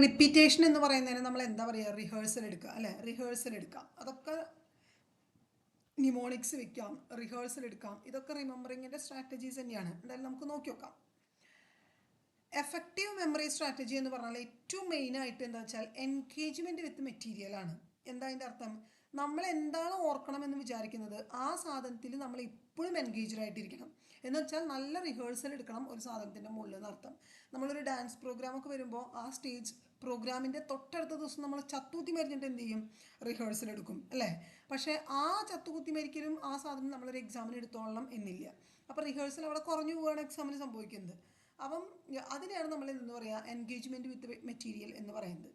Repetition എന്ന് പറയുന്നതിന് നമ്മൾ എന്താ പറയുക, റിഹേഴ്സൽ എടുക്കുക അല്ലേ, റിഹേഴ്സൽ എടുക്കാം. അതൊക്കെ നിമോണിക്സ് വെക്കാം, റിഹേഴ്സൽ എടുക്കാം. ഇതൊക്കെ റിമെമ്പറിങ്ങിൻ്റെ സ്ട്രാറ്റജീസ് തന്നെയാണ്. എന്തായാലും നമുക്ക് നോക്കി നോക്കാം. എഫക്റ്റീവ് മെമ്മറി സ്ട്രാറ്റജി എന്ന് പറഞ്ഞാൽ ഏറ്റവും മെയിനായിട്ട് എന്താ വെച്ചാൽ എൻഗേജ്മെൻറ്റ് വിത്ത് മെറ്റീരിയലാണ്. എന്താ അതിൻ്റെ അർത്ഥം? നമ്മൾ എന്താണ് ഓർക്കണമെന്ന് വിചാരിക്കുന്നത് ആ സാധനത്തിൽ നമ്മൾ എപ്പോഴും എൻഗേജ്ഡ് ആയിട്ടിരിക്കണം എന്ന് വെച്ചാൽ നല്ല റിഹേഴ്സൽ എടുക്കണം ഒരു സാധനത്തിൻ്റെ മുകളിൽ എന്നർത്ഥം. നമ്മളൊരു ഡാൻസ് പ്രോഗ്രാമൊക്കെ വരുമ്പോൾ ആ സ്റ്റേജ് പ്രോഗ്രാമിൻ്റെ തൊട്ടടുത്ത ദിവസം നമ്മൾ ചത്തുകുത്തി മരിച്ചിട്ട് എന്ത് ചെയ്യും, റിഹേഴ്സൽ എടുക്കും അല്ലേ. പക്ഷേ ആ ചത്തുകുത്തി മരിക്കലും ആ സാധനം നമ്മളൊരു എക്സാമിന് എടുത്തോളണം എന്നില്ല. അപ്പോൾ റിഹേഴ്സൽ അവിടെ കുറഞ്ഞു പോവുകയാണ് എക്സാമിന് സംഭവിക്കുന്നത്. അപ്പം അതിനെയാണ് നമ്മൾ എന്താ പറയുക, എൻഗേജ്മെൻറ്റ് വിത്ത് മെറ്റീരിയൽ എന്ന് പറയുന്നത്.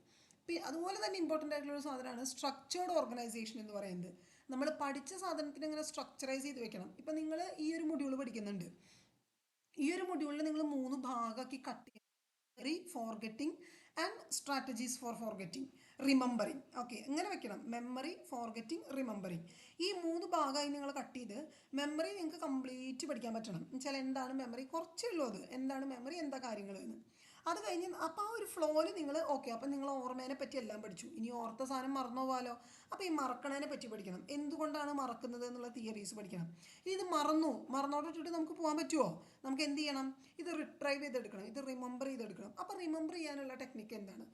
അതുപോലെ തന്നെ ഇമ്പോർട്ടൻ്റ് ആയിട്ടുള്ള ഒരു സാധനമാണ് സ്ട്രക്ചേർഡ് ഓർഗനൈസേഷൻ എന്ന് പറയുന്നത്. നമ്മൾ പഠിച്ച സാധനത്തിന് ഇങ്ങനെ സ്ട്രക്ചറൈസ് ചെയ്ത് വെക്കണം. ഇപ്പം നിങ്ങൾ ഈ ഒരു മൊഡ്യൂൾ പഠിക്കുന്നുണ്ട്. ഈ ഒരു മൊഡ്യൂളിൽ നിങ്ങൾ 3 ഭാഗമാക്കി കട്ട് ചെയ്യും. Memory, forgetting and strategies four forgetting, remembering. Okay, ഇങ്ങനെ വെക്കണം. Memory, forgetting, remembering. ഈ 3 ഭാഗമായി നിങ്ങൾ കട്ട് ചെയ്ത് മെമ്മറി നിങ്ങൾക്ക് കംപ്ലീറ്റ് പഠിക്കാൻ പറ്റണം. എന്നുവെച്ചാൽ എന്താണ് മെമ്മറി, കുറച്ചേ ഉള്ളൂ അത്, എന്താണ് മെമ്മറി, എന്താ കാര്യങ്ങൾ എന്ന്. അത് കഴിഞ്ഞ് അപ്പോൾ ആ ഒരു ഫ്ലോയിൽ നിങ്ങൾ ഓക്കെ, അപ്പം നിങ്ങൾ ഓർമ്മേനെ പറ്റി എല്ലാം പഠിച്ചു. ഇനി ഓർത്ത സാധനം മറന്നു പോകാലോ. അപ്പോൾ ഈ മറക്കണതിനെ പറ്റി പഠിക്കണം. എന്തുകൊണ്ടാണ് മറക്കുന്നത് എന്നുള്ള തിയറീസ് പഠിക്കണം. ഇനി ഇത് മറന്നോട്ടിട്ട് നമുക്ക് പോകാൻ പറ്റുമോ? നമുക്ക് എന്ത് ചെയ്യണം, ഇത് റിട്രൈവ് ചെയ്തെടുക്കണം, ഇത് റിമെമ്പർ ചെയ്തെടുക്കണം. അപ്പോൾ റിമെമ്പർ ചെയ്യാനുള്ള ടെക്നിക്ക് എന്താണ്?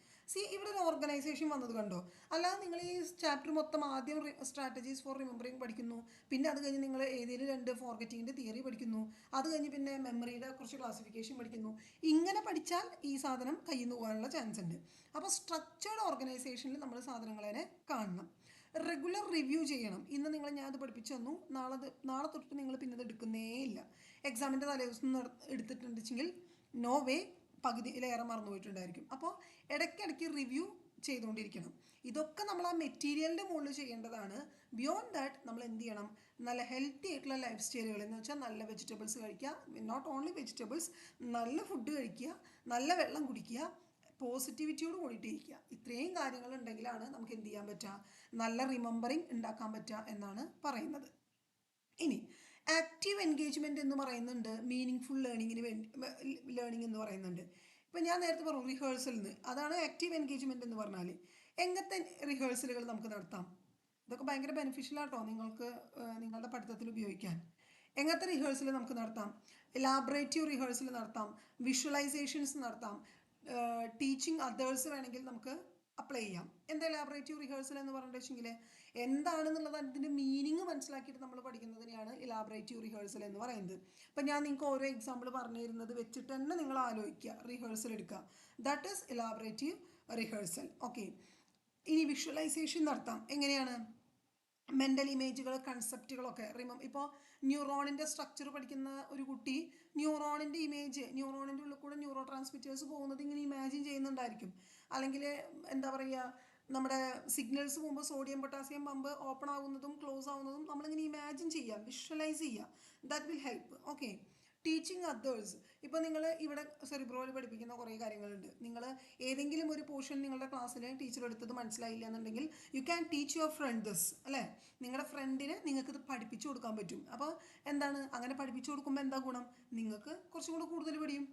ഇവിടെ ഒരു ഓർഗനൈസേഷൻ വന്നത് കണ്ടോ. അല്ലാതെ നിങ്ങൾ ഈ ചാപ്റ്റർ മൊത്തം ആദ്യം സ്ട്രാറ്റജീസ് ഫോർ റിമെമ്പറിങ് പഠിക്കുന്നു, പിന്നെ അത് കഴിഞ്ഞ് നിങ്ങൾ ഏതെങ്കിലും 2 ഫോർഗെറ്റിങ്ങിൻ്റെ തിയറി പഠിക്കുന്നു, അത് കഴിഞ്ഞ് പിന്നെ മെമ്മറിയുടെ കുറച്ച് ക്ലാസിഫിക്കേഷൻ പഠിക്കുന്നു. ഇങ്ങനെ പഠിച്ചാൽ ഈ സാധനം കയ്യിൽ നിന്ന് പോകാനുള്ള ചാൻസ് ഉണ്ട്. അപ്പോൾ സ്ട്രക്ചേർഡ് ഓർഗനൈസേഷനിൽ നമ്മൾ സാധനങ്ങളെ കാണണം. റെഗുലർ റിവ്യൂ ചെയ്യണം. ഇന്ന് നിങ്ങൾ ഞാനത് പഠിപ്പിച്ചു തന്നു, നാളെ തൊട്ട് നിങ്ങൾ പിന്നെ അത് എടുക്കുന്നേ ഇല്ല. എക്സാമിൻ്റെ തലേദിവസം എടുത്തിട്ടുണ്ടെങ്കിൽ നോ വേ, പകുതിയിലേറെ മറന്നു പോയിട്ടുണ്ടായിരിക്കും. അപ്പോൾ ഇടയ്ക്കിടയ്ക്ക് റിവ്യൂ ചെയ്തുകൊണ്ടിരിക്കണം. ഇതൊക്കെ നമ്മൾ ആ മെറ്റീരിയലിൻ്റെ മുകളിൽ ചെയ്യേണ്ടതാണ്. ബിയോണ്ട് ദാറ്റ് നമ്മൾ എന്ത് ചെയ്യണം, നല്ല ഹെൽത്തി ആയിട്ടുള്ള ലൈഫ് സ്റ്റൈലുകൾ എന്ന് വെച്ചാൽ നല്ല വെജിറ്റബിൾസ് കഴിക്കുക, നോട്ട് ഓൺലി വെജിറ്റബിൾസ്, നല്ല ഫുഡ് കഴിക്കുക, നല്ല വെള്ളം കുടിക്കുക, പോസിറ്റിവിറ്റിയോട് കൂടിയിട്ട് ഇരിക്കുക. ഇത്രയും കാര്യങ്ങൾ ഉണ്ടെങ്കിലാണ് നമുക്ക് എന്ത് ചെയ്യാൻ പറ്റുക, നല്ല റിമെമ്പറിങ് ഉണ്ടാക്കാൻ പറ്റുക എന്നാണ് പറയുന്നത്. ഇനി ആക്റ്റീവ് എൻഗേജ്മെൻറ്റ് എന്ന് പറയുന്നുണ്ട്, മീനിങ് ഫുൾ ലേണിംഗ് എന്ന് പറയുന്നുണ്ട്. ഇപ്പം ഞാൻ നേരത്തെ പറഞ്ഞു റിഹേഴ്സൽ എന്ന്, അതാണ് ആക്റ്റീവ് എൻഗേജ്മെൻറ്റ് എന്ന് പറഞ്ഞാൽ. എങ്ങനത്തെ റിഹേഴ്സലുകൾ നമുക്ക് നടത്താം? ഇതൊക്കെ ഭയങ്കര ബെനിഫിഷ്യലാട്ടോ നിങ്ങൾക്ക് നിങ്ങളുടെ പഠിത്തത്തിൽ ഉപയോഗിക്കാൻ. എങ്ങനത്തെ റിഹേഴ്സൽ നമുക്ക് നടത്താം? എലാബറേറ്റീവ് റിഹേഴ്സൽ നടത്താം, വിഷ്വലൈസേഷൻസ് നടത്താം, ടീച്ചിങ് അതേഴ്സ് വേണമെങ്കിൽ നമുക്ക് അപ്ലൈ ചെയ്യാം. എന്താ എലാബറേറ്റീവ് റിഹേഴ്സൽ എന്ന് പറഞ്ഞിട്ടുണ്ടെങ്കിൽ എന്താണെന്നുള്ളത് അതിൻ്റെ മീനിങ് മനസ്സിലാക്കിയിട്ട് നമ്മൾ പഠിക്കുന്നതിനെയാണ് എലാബറേറ്റീവ് റിഹേഴ്സൽ എന്ന് പറയുന്നത്. അപ്പം ഞാൻ നിങ്ങൾക്ക് ഓരോ എക്സാമ്പിൾ പറഞ്ഞു തരുന്നത് വെച്ചിട്ട് തന്നെ നിങ്ങൾ ആലോചിക്കുക, റിഹേഴ്സൽ എടുക്കുക. That is elaborative rehearsal. Okay, ഇനി വിഷ്വലൈസേഷൻ നടത്താം. എങ്ങനെയാണ്? മെൻ്റൽ ഇമേജുകൾ, കൺസെപ്റ്റുകളൊക്കെ ഇപ്പോൾ ന്യൂറോണിൻ്റെ സ്ട്രക്ചർ പഠിക്കുന്ന ഒരു കുട്ടി ന്യൂറോണിൻ്റെ ഇമേജ്, ന്യൂറോണിൻ്റെ ഉള്ളിൽ കൂടെ ന്യൂറോ ട്രാൻസ്മിറ്റേഴ്സ് പോകുന്നത് ഇങ്ങനെ ഇമാജിൻ ചെയ്യുന്നുണ്ടായിരിക്കും. അല്ലെങ്കിൽ എന്താ പറയുക, നമ്മുടെ സിഗ്നൽസ് പോകുമ്പോൾ സോഡിയം പൊട്ടാസ്യം പമ്പ് ഓപ്പൺ ആകുന്നതും ക്ലോസ് ആവുന്നതും നമ്മളിങ്ങനെ ഇമാജിൻ ചെയ്യുക, വിഷ്വലൈസ് ചെയ്യുക. That will help. Okay, teaching others. ഇപ്പോൾ നിങ്ങൾ ഇവിടെ സെറിബ്രോയിൽ പഠിപ്പിക്കുന്ന കുറേ കാര്യങ്ങളുണ്ട്. നിങ്ങൾ ഏതെങ്കിലും ഒരു പോർഷൻ നിങ്ങളുടെ ക്ലാസ്സിൽ ടീച്ചർ എടുത്തത് മനസ്സിലായില്ല എന്നുണ്ടെങ്കിൽ you can teach your friend this അല്ലേ. നിങ്ങളുടെ ഫ്രണ്ടിന് നിങ്ങൾക്കിത് പഠിപ്പിച്ചു കൊടുക്കാൻ പറ്റും. അപ്പോൾ എന്താണ്, അങ്ങനെ പഠിപ്പിച്ചു കൊടുക്കുമ്പോൾ എന്താ ഗുണം, നിങ്ങൾക്ക് കുറച്ചും കൂടെ കൂടുതൽ പഠിയും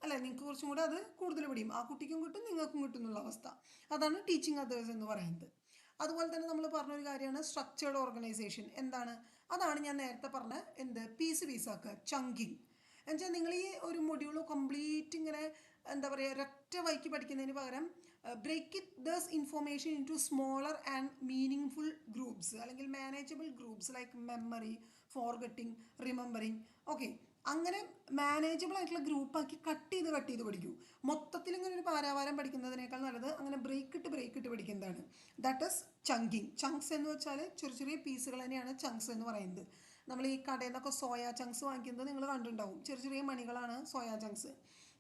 അല്ലേ, നിങ്ങൾക്ക് കുറച്ചും കൂടെ അത് കൂടുതൽ പഠിയും. ആ കുട്ടിക്കും കിട്ടും, നിങ്ങൾക്കും കിട്ടും എന്നുള്ള അവസ്ഥ. അതാണ് ടീച്ചിങ് അതേഴ്സ് എന്ന് പറയുന്നത്. അതുപോലെ തന്നെ നമ്മൾ പറഞ്ഞൊരു കാര്യമാണ് സ്ട്രക്ചേർഡ് ഓർഗനൈസേഷൻ. എന്താണ്? അതാണ് ഞാൻ നേരത്തെ പറഞ്ഞ പീസാക്കുക, ചങ്കിങ്. എന്നുവെച്ചാൽ നിങ്ങൾ ഈ ഒരു മൊഡ്യൂൾ കംപ്ലീറ്റ് ഇങ്ങനെ എന്താ പറയുക ഒരൊറ്റ വൈക്ക് പഠിക്കുന്നതിന് പകരം break it thus information into smaller and meaningful groups, അല്ലെങ്കിൽ manageable groups like memory, forgetting, remembering. Okay, അങ്ങനെ മാനേജബിൾ ആയിട്ടുള്ള ഗ്രൂപ്പാക്കി കട്ട് ചെയ്ത് പഠിക്കൂ. മൊത്തത്തിൽ ഇങ്ങനെ ഒരു പാരാവാരം പഠിക്കുന്നതിനേക്കാൾ നല്ലത് അങ്ങനെ ബ്രേക്ക് ഇട്ട് പഠിക്കുന്നതാണ്. That is chunking. ചങ്ക്സ് എന്ന് വെച്ചാൽ ചെറിയ ചെറിയ പീസുകൾ തന്നെയാണ് ചങ്ക്സ് എന്ന് പറയുന്നത്. നമ്മൾ ഈ കടയിൽ നിന്നൊക്കെ സോയാ ചങ്ക്സ് വാങ്ങിക്കുന്നത് നിങ്ങൾ കണ്ടിട്ടുണ്ടാവും. ചെറിയ ചെറിയ മണികളാണ് സോയാ ചങ്ക്സ്.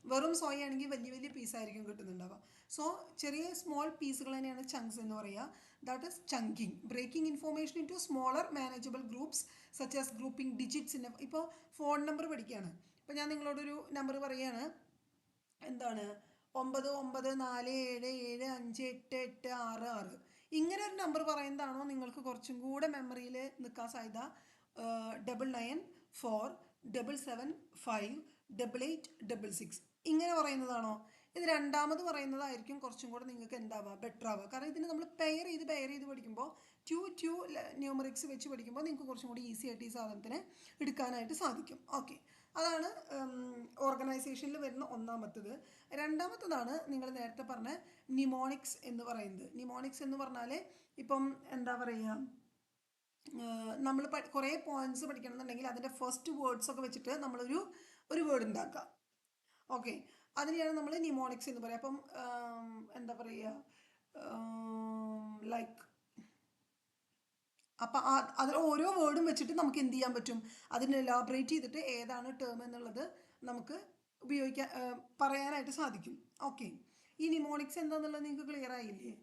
വെറും സോയ ആണെങ്കിൽ വലിയ വലിയ പീസായിരിക്കും കിട്ടുന്നുണ്ടാവുക. സോ ചെറിയ സ്മോൾ പീസുകൾ തന്നെയാണ് ചങ്ക്സ് എന്ന് പറയുക. That is chunking. Breaking information into smaller manageable groups such as grouping ഡിജിറ്റ്സിൻ്റെ. ഇപ്പോൾ ഫോൺ നമ്പർ പഠിക്കുകയാണ്. ഇപ്പോൾ ഞാൻ നിങ്ങളോടൊരു നമ്പർ പറയുകയാണ്, എന്താണ് 9994775886. ഇങ്ങനെ ഒരു നമ്പർ പറയുന്നതാണോ നിങ്ങൾക്ക് കുറച്ചും കൂടെ മെമ്മറിയിൽ നിൽക്കാൻ സാധ്യത 9947758866 ഇങ്ങനെ പറയുന്നതാണോ? ഇത് രണ്ടാമത് പറയുന്നതായിരിക്കും കുറച്ചും കൂടെ നിങ്ങൾക്ക് എന്താവുക ബെറ്റർ ആവുക. കാരണം ഇതിന് നമ്മൾ പെയർ ചെയ്ത് പഠിക്കുമ്പോൾ ടു ന്യൂമറിക്സ് വെച്ച് പഠിക്കുമ്പോൾ നിങ്ങൾക്ക് കുറച്ചും കൂടി ഈസി ആയിട്ട് ഈ സാധനത്തിനെ എടുക്കാനായിട്ട് സാധിക്കും. ഓക്കെ, അതാണ് ഓർഗനൈസേഷനിൽ വരുന്ന ഒന്നാമത്തത്. രണ്ടാമത്തതാണ് നിങ്ങൾ നേരത്തെ പറഞ്ഞ നിമോണിക്സ് എന്ന് പറയുന്നത്. നിമോണിക്സ് എന്ന് പറഞ്ഞാൽ ഇപ്പം എന്താ പറയുക, നമ്മൾ കുറേ പോയിന്റ്സ് പഠിക്കണമെന്നുണ്ടെങ്കിൽ അതിൻ്റെ ഫസ്റ്റ് വേർഡ്സ് ഒക്കെ വെച്ചിട്ട് ഒരു വേർഡ് ഉണ്ടാക്കാം. ഓക്കെ, അതിനെയാണ് നമ്മൾ നിമോണിക്സ് എന്ന് പറയുക. അപ്പം എന്താ പറയുക, ലൈക്ക് അപ്പം അതിൽ ഓരോ വേർഡും വെച്ചിട്ട് നമുക്ക് എന്ത് ചെയ്യാൻ പറ്റും, അതിനെ എലാബറേറ്റ് ചെയ്തിട്ട് ഏതാണ് ടേം എന്നുള്ളത് നമുക്ക് പറയാനായിട്ട് സാധിക്കും. ഓക്കെ, ഈ നിമോണിക്സ് എന്താണെന്നുള്ളത് നിങ്ങൾക്ക് ക്ലിയർ ആയില്ലേ?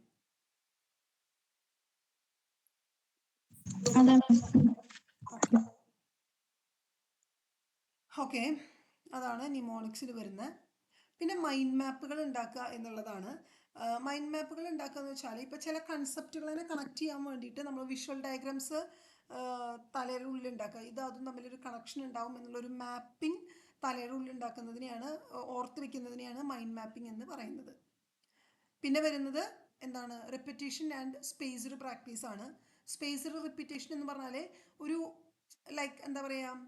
ഓക്കെ, അതാണ് നിമോണിക്സിൽ വരുന്നത്. പിന്നെ മൈൻഡ് മാപ്പുകൾ ഉണ്ടാക്കുക എന്നുള്ളതാണ്. മൈൻഡ് മാപ്പുകൾ ഉണ്ടാക്കുക എന്ന് വെച്ചാൽ ഇപ്പോൾ ചില കൺസെപ്റ്റുകളെ കണക്ട് ചെയ്യാൻ വേണ്ടിയിട്ട് നമ്മൾ വിഷ്വൽ ഡയഗ്രാംസ് തലയുടെ ഉള്ളിൽ ഉണ്ടാക്കുക. ഇത് അതും തമ്മിലൊരു കണക്ഷൻ ഉണ്ടാവും എന്നുള്ളൊരു മാപ്പിംഗ് തലയുടെ ഉള്ളിൽ ഉണ്ടാക്കുന്നതിനെയാണ്, ഓർത്ത് വെക്കുന്നതിനെയാണ് മൈൻഡ് മാപ്പിംഗ് എന്ന് പറയുന്നത്. പിന്നെ വരുന്നത് എന്താണ്, റിപ്പിറ്റേഷൻ ആൻഡ് സ്പേസ്ഡ് പ്രാക്ടീസ് ആണ്. സ്പേസ്ഡ് റിപ്പിറ്റേഷൻ എന്ന് പറഞ്ഞാൽ ഒരു ലൈക്ക് എന്താ പറയുക,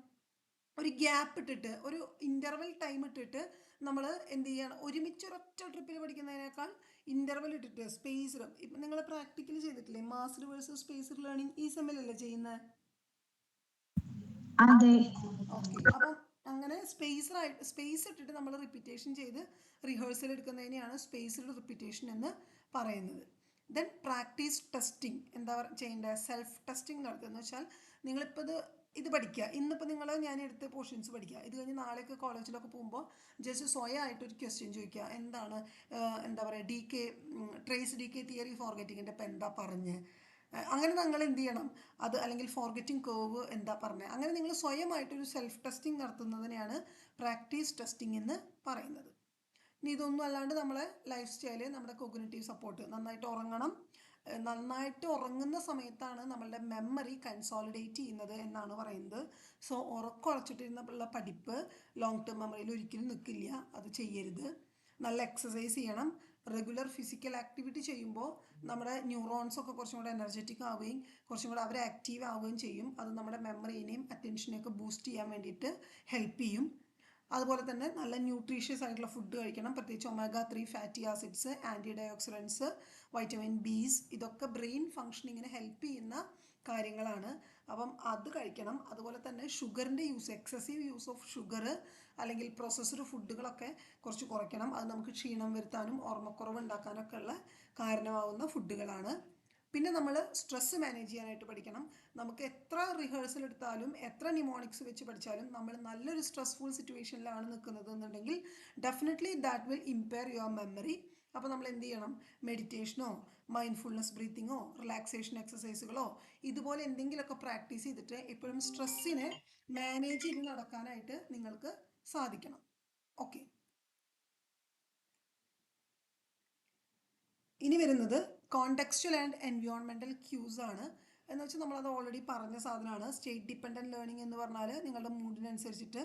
ഒരു ഗ്യാപ്പ് ഇട്ടിട്ട് ഒരു ഇൻ്റർവെൽ ടൈം ഇട്ടിട്ട് നമ്മൾ എന്ത് ചെയ്യണം, ഒരുമിച്ച് ഒരൊറ്റ ട്രിപ്പിൽ പഠിക്കുന്നതിനേക്കാൾ ഇൻ്റർവെൽ ഇട്ടിട്ട് സ്പേസ്ഡ്. ഇപ്പം നിങ്ങൾ പ്രാക്ടിക്കലി ചെയ്തിട്ടില്ലേ മാസ്ഡ് വേഴ്സസ് സ്പേസ്ഡ് ലേണിംഗ് ഈ സെമ്മിലല്ലേ ചെയ്യുന്നത്? ഓക്കെ, അപ്പം അങ്ങനെ സ്പേസ് ഇട്ടിട്ട് നമ്മൾ റിപ്പീറ്റേഷൻ ചെയ്ത് റിഹേഴ്സൽ എടുക്കുന്നതിനെയാണ് സ്പേസ്ഡ് റിപ്പീറ്റേഷൻ എന്ന് പറയുന്നത്. ദെൻ പ്രാക്ടീസ് ടെസ്റ്റിംഗ് എന്താ ചെയ്യേണ്ടത്, സെൽഫ് ടെസ്റ്റിംഗ് നടത്തുക എന്ന് വെച്ചാൽ നിങ്ങളിപ്പോൾ ഇത് പഠിക്കുക, ഇന്നിപ്പോൾ ഞാൻ എടുത്ത പോർഷൻസ് പഠിക്കുക, ഇത് കഴിഞ്ഞ് നാളെയൊക്കെ കോളേജിലൊക്കെ പോകുമ്പോൾ ജസ്റ്റ് സ്വയമായിട്ടൊരു ക്വസ്റ്റ്യൻ ചോദിക്കുക, എന്താണ് എന്താ പറയുക ട്രേസ് ഡി കെ തിയറി ഫോർഗെറ്റിങ്ങിൻ്റെ ഇപ്പം എന്താ പറഞ്ഞ്, അങ്ങനെ നിങ്ങൾ എന്ത് ചെയ്യണം അത്, അല്ലെങ്കിൽ ഫോർഗെറ്റിംഗ് കേർവ് എന്താ പറഞ്ഞത്, അങ്ങനെ നിങ്ങൾ സ്വയമായിട്ടൊരു സെൽഫ് ടെസ്റ്റിംഗ് നടത്തുന്നതിനെയാണ് പ്രാക്ടീസ് ടെസ്റ്റിംഗ് എന്ന് പറയുന്നത്. ഇനി ഇതൊന്നും അല്ലാണ്ട് നമ്മളെ ലൈഫ് സ്റ്റൈല്, നമ്മുടെ കോഗ്നിറ്റീവ് സപ്പോർട്ട്, നന്നായിട്ട് ഉറങ്ങണം. നന്നായിട്ട് ഉറങ്ങുന്ന സമയത്താണ് നമ്മളുടെ മെമ്മറി കൺസോളിഡേറ്റ് ചെയ്യുന്നത് എന്നാണ് പറയുന്നത്. സോ ഉറക്കമുളച്ചിട്ടിരുന്നുള്ള പഠിപ്പ് ലോങ് ടേം മെമ്മറിയിൽ ഒരിക്കലും നിൽക്കില്ല, അത് ചെയ്യരുത്. നല്ല എക്സസൈസ് ചെയ്യണം. റെഗുലർ ഫിസിക്കൽ ആക്ടിവിറ്റി ചെയ്യുമ്പോൾ നമ്മുടെ ന്യൂറോൺസ് ഒക്കെ കുറച്ചും കൂടെ എനർജറ്റിക് ആവുകയും കുറച്ചും കൂടെ അവർ ആക്റ്റീവ് ആവുകയും ചെയ്യും. അത് നമ്മുടെ മെമ്മറീനെയും അറ്റൻഷനെയൊക്കെ ബൂസ്റ്റ് ചെയ്യാൻ വേണ്ടിയിട്ട് ഹെൽപ്പ് ചെയ്യും. അതുപോലെ തന്നെ നല്ല ന്യൂട്രീഷ്യസ് ആയിട്ടുള്ള ഫുഡ് കഴിക്കണം. പ്രത്യേകിച്ച് omega-3 fatty acids, antioxidants, vitamin Bs, ഇതൊക്കെ ബ്രെയിൻ ഫങ്ഷനിങ്ങിന് ഹെൽപ്പ് ചെയ്യുന്ന കാര്യങ്ങളാണ്. അപ്പം അത് കഴിക്കണം. അതുപോലെ തന്നെ ഷുഗറിൻ്റെ എക്സസീവ് യൂസ് ഓഫ് ഷുഗർ അല്ലെങ്കിൽ പ്രോസസ്ഡ് ഫുഡുകളൊക്കെ കുറച്ച് കുറയ്ക്കണം. അത് നമുക്ക് ക്ഷീണം വരുത്താനും ഓർമ്മക്കുറവ് ഉണ്ടാക്കാനൊക്കെ ഉള്ള കാരണമാവുന്ന ഫുഡുകളാണ്. പിന്നെ നമ്മൾ സ്ട്രെസ്സ് മാനേജ് ചെയ്യാനായിട്ട് പഠിക്കണം. നമുക്ക് എത്ര റിഹേഴ്സൽ എടുത്താലും എത്ര നിമോണിക്സ് വെച്ച് പഠിച്ചാലും നമ്മൾ നല്ലൊരു സ്ട്രെസ്ഫുൾ സിറ്റുവേഷനിലാണ് നിൽക്കുന്നത് എന്നുണ്ടെങ്കിൽ definitely that will impair your memory. അപ്പോൾ നമ്മൾ എന്ത് ചെയ്യണം, മെഡിറ്റേഷനോ മൈൻഡ്ഫുൾനെസ് ബ്രീത്തിങ്ങോ റിലാക്സേഷൻ എക്സസൈസുകളോ ഇതുപോലെ എന്തെങ്കിലുമൊക്കെ പ്രാക്ടീസ് ചെയ്തിട്ട് എപ്പോഴും സ്ട്രെസ്സിനെ മാനേജ് ചെയ്ത് നടക്കാനായിട്ട് നിങ്ങൾക്ക് സാധിക്കണം. ഓക്കെ, ഇനി വരുന്നത് കോണ്ടെക്സ്ച്വൽ ആൻഡ് എൻവയോൺമെൻറ്റൽ ക്യൂസ് ആണ്. എന്ന് വെച്ചാൽ നമ്മളത് ഓൾറെഡി പറഞ്ഞ സാധനമാണ്. സ്റ്റേറ്റ് ഡിപ്പെൻഡൻറ്റ് ലേണിംഗ് എന്ന് പറഞ്ഞാൽ നിങ്ങളുടെ മൂഡിനനുസരിച്ചിട്ട്,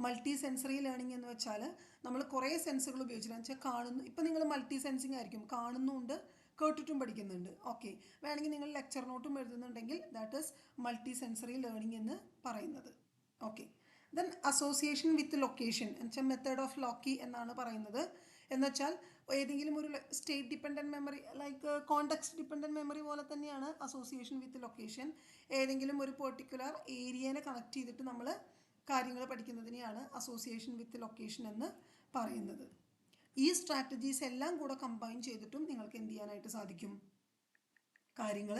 മൾട്ടി സെൻസറി ലേണിംഗ് എന്ന് വെച്ചാൽ നമ്മൾ കുറേ സെൻസുകൾ ഉപയോഗിച്ചിട്ട് വെച്ചാൽ കാണുന്നു. ഇപ്പം നിങ്ങൾ മൾട്ടി സെൻസിങ് ആയിരിക്കും, കാണുന്നുണ്ട് കേട്ടിട്ടും പഠിക്കുന്നുണ്ട്. ഓക്കെ, വേണമെങ്കിൽ നിങ്ങൾ ലെക്ചർ നോട്ടും എഴുതുന്നുണ്ടെങ്കിൽ that is multi sensory learning എന്ന് പറയുന്നത്. Okay, then association with location എന്ന് വെച്ചാൽ മെത്തേഡ് ഓഫ് ലോക്കി എന്നാണ് പറയുന്നത്. എന്ന് വെച്ചാൽ ഏതെങ്കിലും ഒരു state dependent memory like context dependent memory പോലെ തന്നെയാണ് അസോസിയേഷൻ വിത്ത് ലൊക്കേഷൻ. ഏതെങ്കിലും ഒരു പെർട്ടിക്കുലർ ഏരിയനെ കണക്ട് ചെയ്തിട്ട് നമ്മൾ കാര്യങ്ങൾ പഠിക്കുന്നതിനെയാണ് അസോസിയേഷൻ വിത്ത് ലൊക്കേഷൻ എന്ന് പറയുന്നത്. ഈ സ്ട്രാറ്റജീസ് എല്ലാം കൂടെ കമ്പൈൻ ചെയ്തിട്ടും നിങ്ങൾക്ക് എന്ത് ചെയ്യാനായിട്ട് സാധിക്കും, കാര്യങ്ങൾ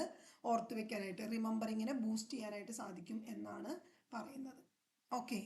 ഓർത്ത് വെക്കാനായിട്ട്, റിമെമ്പറിങ്ങിനെ ബൂസ്റ്റ് ചെയ്യാനായിട്ട് സാധിക്കും എന്നാണ് പറയുന്നത്. ഓക്കെ.